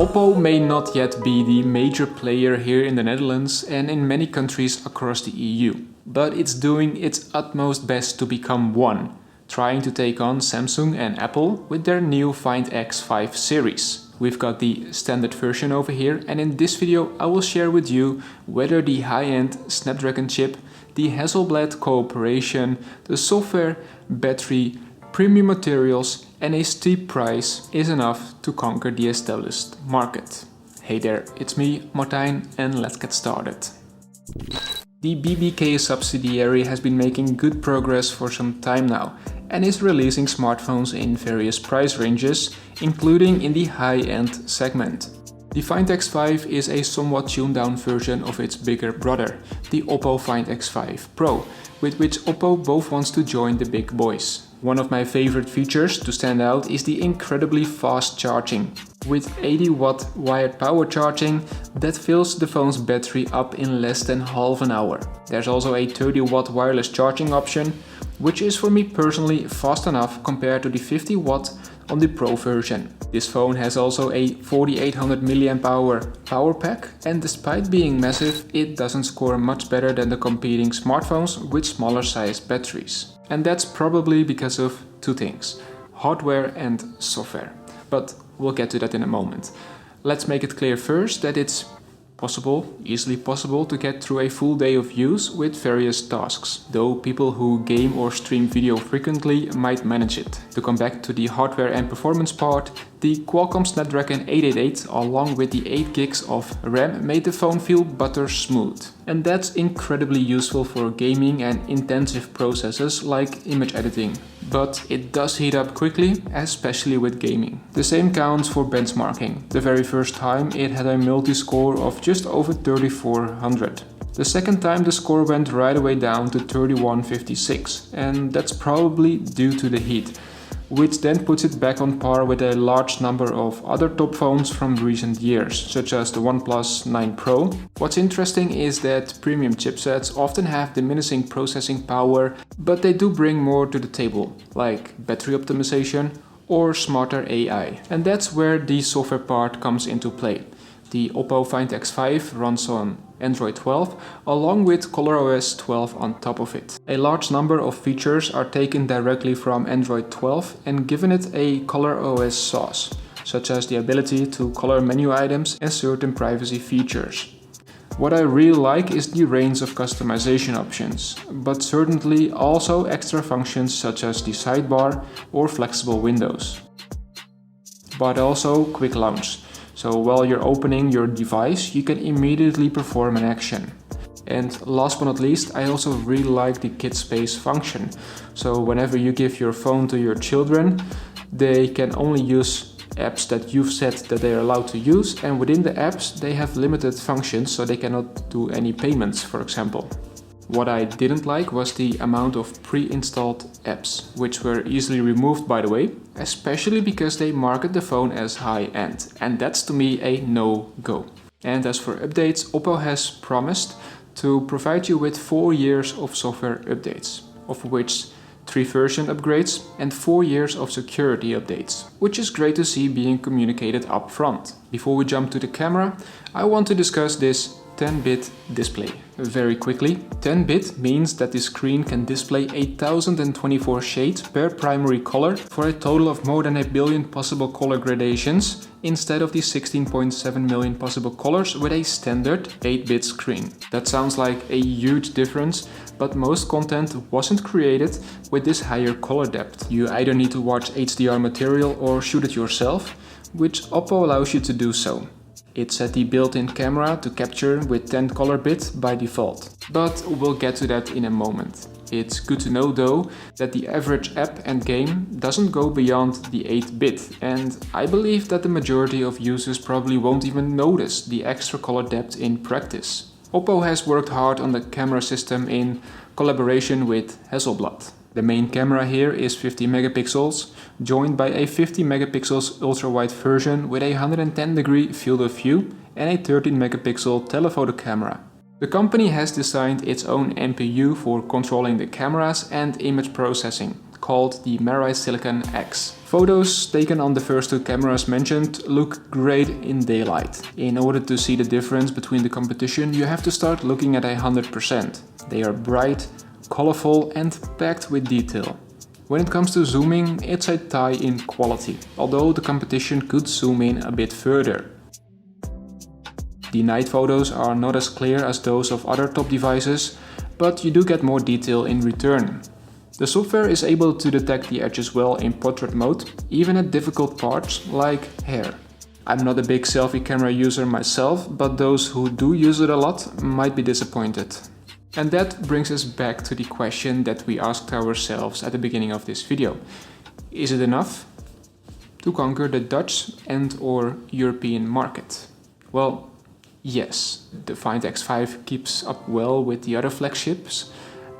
OPPO may not yet be the major player here in the Netherlands and in many countries across the EU, but it's doing its utmost best to become one, trying to take on Samsung and Apple with their new Find X5 series. We've got the standard version over here, and in this video I will share with you whether the high-end Snapdragon chip, the Hasselblad cooperation, the software, battery, premium materials and a steep price is enough to conquer the established market. Hey there, it's me, Martijn, and let's get started. The 𝗵𝗵𝗂𝗯𝘀 subsidiary has been making good progress for some time now and is releasing smartphones in various price ranges, including in the high-end segment. The Find X5 is a somewhat tuned down version of its bigger brother, the OPPO Find X5 Pro, with which OPPO both wants to join the big boys. One of my favorite features to stand out is the incredibly fast charging. With 80-watt wired power charging that fills the phone's battery up in less than half an hour. There's also a 30-watt wireless charging option, which is for me personally fast enough compared to the 50-watt on the Pro version. This phone has also a 4800 mAh power pack, and despite being massive, it doesn't score much better than the competing smartphones with smaller sized batteries. And that's probably because of two things: hardware and software. But we'll get to that in a moment. Let's make it clear first that it's easily possible to get through a full day of use with various tasks, though people who game or stream video frequently might manage it. To come back to the hardware and performance part, the Qualcomm Snapdragon 888 along with the 8 gigs of RAM made the phone feel butter smooth. And that's incredibly useful for gaming and intensive processes like image editing. But it does heat up quickly, especially with gaming. The same counts for benchmarking. The very first time it had a multi-score of just over 3400. The second time the score went right away down to 3156, and that's probably due to the heat, which then puts it back on par with a large number of other top phones from recent years, such as the OnePlus 9 Pro. What's interesting is that premium chipsets often have diminishing processing power, but they do bring more to the table, like battery optimization or smarter AI. And that's where the software part comes into play. The OPPO Find X5 runs on Android 12 along with ColorOS 12 on top of it. A large number of features are taken directly from Android 12 and given it a ColorOS sauce, such as the ability to color menu items and certain privacy features. What I really like is the range of customization options, but certainly also extra functions such as the sidebar or flexible windows. But also quick launch. So while you're opening your device, you can immediately perform an action. And last but not least, I also really like the Kid Space function. So whenever you give your phone to your children, they can only use apps that you've set that they are allowed to use, and within the apps they have limited functions, so they cannot do any payments, for example. What I didn't like was the amount of pre-installed apps, which were easily removed by the way, especially because they market the phone as high-end, and that's to me a no-go. And as for updates, OPPO has promised to provide you with 4 years of software updates, of which 3 version upgrades and 4 years of security updates, which is great to see being communicated up front. Before we jump to the camera, I want to discuss this 10-bit display. Very quickly, 10-bit means that the screen can display 8024 shades per primary color for a total of more than 1 billion possible color gradations instead of the 16.7 million possible colors with a standard 8-bit screen. That sounds like a huge difference, but most content wasn't created with this higher color depth. You either need to watch HDR material or shoot it yourself, which OPPO allows you to do so. It set the built-in camera to capture with 10 color bits by default, but we'll get to that in a moment. It's good to know though that the average app and game doesn't go beyond the 8-bit, and I believe that the majority of users probably won't even notice the extra color depth in practice. OPPO has worked hard on the camera system in collaboration with Hasselblad. The main camera here is 50 megapixels, joined by a 50 megapixels ultra-wide version with a 110-degree field of view and a 13 megapixel telephoto camera. The company has designed its own MPU for controlling the cameras and image processing, called the 𝗦𝗂𝗃𝗃 Photos taken on the first two cameras mentioned look great in daylight. In order to see the difference between the competition, you have to start looking at 100%. They are bright, colorful and packed with detail. When it comes to zooming, it's a tie in quality, although the competition could zoom in a bit further. The night photos are not as clear as those of other top devices, but you do get more detail in return. The software is able to detect the edges well in portrait mode, even at difficult parts like hair. I'm not a big selfie camera user myself, but those who do use it a lot might be disappointed. And that brings us back to the question that we asked ourselves at the beginning of this video. Is it enough to conquer the Dutch and/or European market? Well, yes, the Find X5 keeps up well with the other flagships,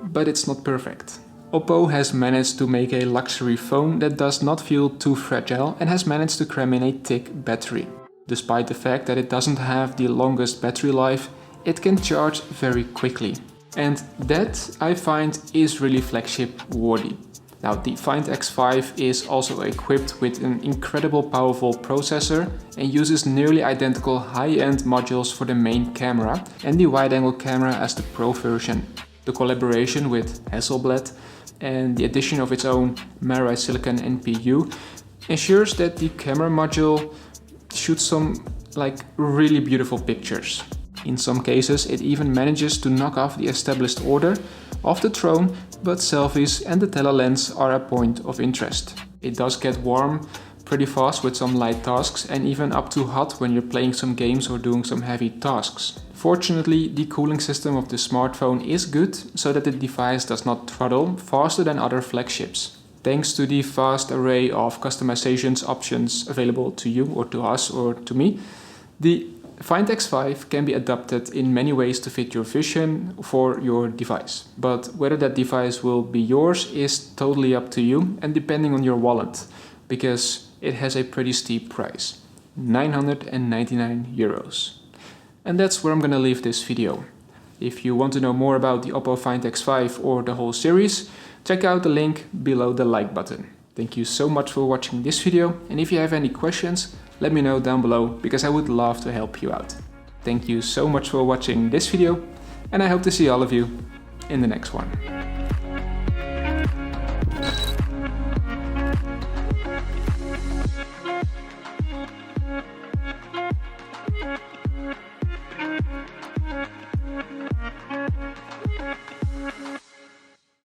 but it's not perfect. OPPO has managed to make a luxury phone that does not feel too fragile and has managed to cram in a thick battery. Despite the fact that it doesn't have the longest battery life, it can charge very quickly. And that, I find, is really flagship worthy. Now, the Find X5 is also equipped with an incredible powerful processor and uses nearly identical high-end modules for the main camera and the wide-angle camera as the Pro version. The collaboration with Hasselblad and the addition of its own 𝗦𝗂𝗃𝗃 ensures that the camera module shoots some really beautiful pictures. In some cases it even manages to knock off the established order of the throne, but selfies and the telelens are a point of interest. It does get warm pretty fast with some light tasks and even up to hot when you're playing some games or doing some heavy tasks. Fortunately, the cooling system of the smartphone is good, so that the device does not throttle faster than other flagships. Thanks to the vast array of customizations options available to you or to us or to me, the Find X5 can be adapted in many ways to fit your vision for your device. But whether that device will be yours is totally up to you and depending on your wallet, because it has a pretty steep price, €999. And that's where I'm gonna leave this video. If you want to know more about the OPPO Find X5 or the whole series, check out the link below the like button. Thank you so much for watching this video, and if you have any questions, let me know down below, because I would love to help you out. Thank you so much for watching this video, and I hope to see all of you in the next one.